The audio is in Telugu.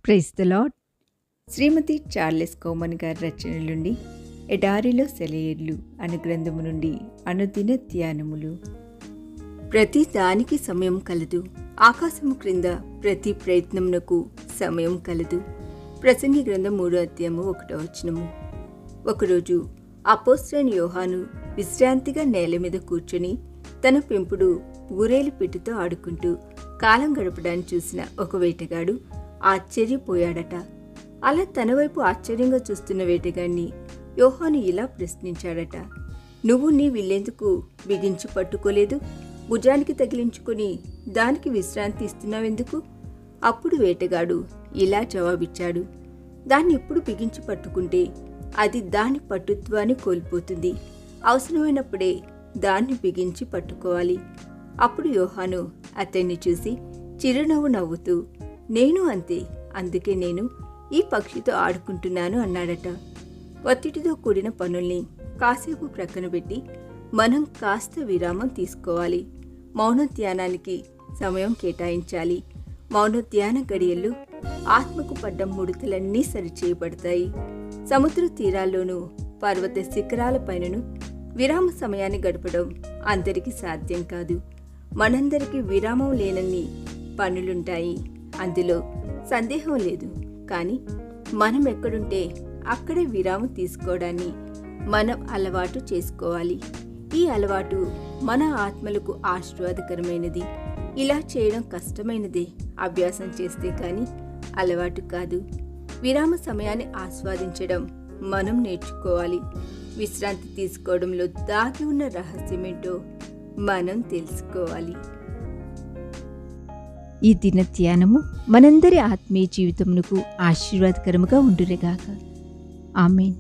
Praise the lord. Shrimati Charles Cowman గారి రచనల నుండి ఎడారిలో సెలయేర్లు అను గ్రంథము నుండి అనుదిన ధ్యానములు. ప్రతి దానికి సమయం కలదు, ఆకాశము క్రింద ప్రతి ప్రయత్నమునకు సమయం కలదు. ప్రసంగి గ్రంథం 3వ అధ్యాయము 1వ వచనము. ఒకరోజు అపోస్తలుడైన యోహాను విశ్రాంతిగా నేల మీద కూర్చొని తన పెంపుడు ఊరేలు పిట్టుతో ఆడుకుంటూ కాలం గడపడాన్ని చూసిన ఒక వేటగాడు ఆశ్చర్యపోయాడట. అలా తన వైపు ఆశ్చర్యంగా చూస్తున్న వేటగాడిని యోహాను ఇలా ప్రశ్నించాడట, నువ్వు నీ విల్లెందుకు బిగించి పట్టుకోలేదు? భుజానికి తగిలించుకొని దానికి విశ్రాంతి ఇస్తున్నావెందుకు? అప్పుడు వేటగాడు ఇలా జవాబిచ్చాడు, దాన్ని ఎప్పుడు బిగించి పట్టుకుంటే అది దాని పట్టుత్వాన్ని కోల్పోతుంది. అవసరమైనప్పుడే దాన్ని బిగించి పట్టుకోవాలి. అప్పుడు యోహాను అతన్ని చూసి చిరునవ్వు నవ్వుతూ, నేను అంతే, అందుకే నేను ఈ పక్షితో ఆడుకుంటున్నాను అన్నాడట. ఒత్తిడితో కూడిన పనుల్ని కాసేపు ప్రక్కన పెట్టి మనం కాస్త విరామం తీసుకోవాలి. మౌన ధ్యానానికి సమయం కేటాయించాలి. మౌన ధ్యాన గడియల్లో ఆత్మకు పడ్డ ముడతలన్నీ సరిచేయబడతాయి. సముద్ర తీరాల్లోనూ పర్వత శిఖరాలపైనను విరామ సమయాన్ని గడపడం అందరికీ సాధ్యం కాదు. మనందరికీ విరామం లేనన్ని పనులుంటాయి, అందులో సందేహం లేదు. కానీ మనం ఎక్కడుంటే అక్కడే విరామం తీసుకోవడాన్ని మనం అలవాటు చేసుకోవాలి. ఈ అలవాటు మన ఆత్మలకు ఆశీర్వాదకరమైనది. ఇలా చేయడం కష్టమైనదే, అభ్యాసం చేస్తే కానీ అలవాటు కాదు. విరామ సమయాన్ని ఆస్వాదించడం మనం నేర్చుకోవాలి. విశ్రాంతి తీసుకోవడంలో దాగి ఉన్న రహస్యమేంటో మనం తెలుసుకోవాలి. ఈ దిన ధ్యానము మనందరి ఆత్మీయ జీవితమునకు ఆశీర్వాదకరముగా ఉండునుగాక. ఆమేన్.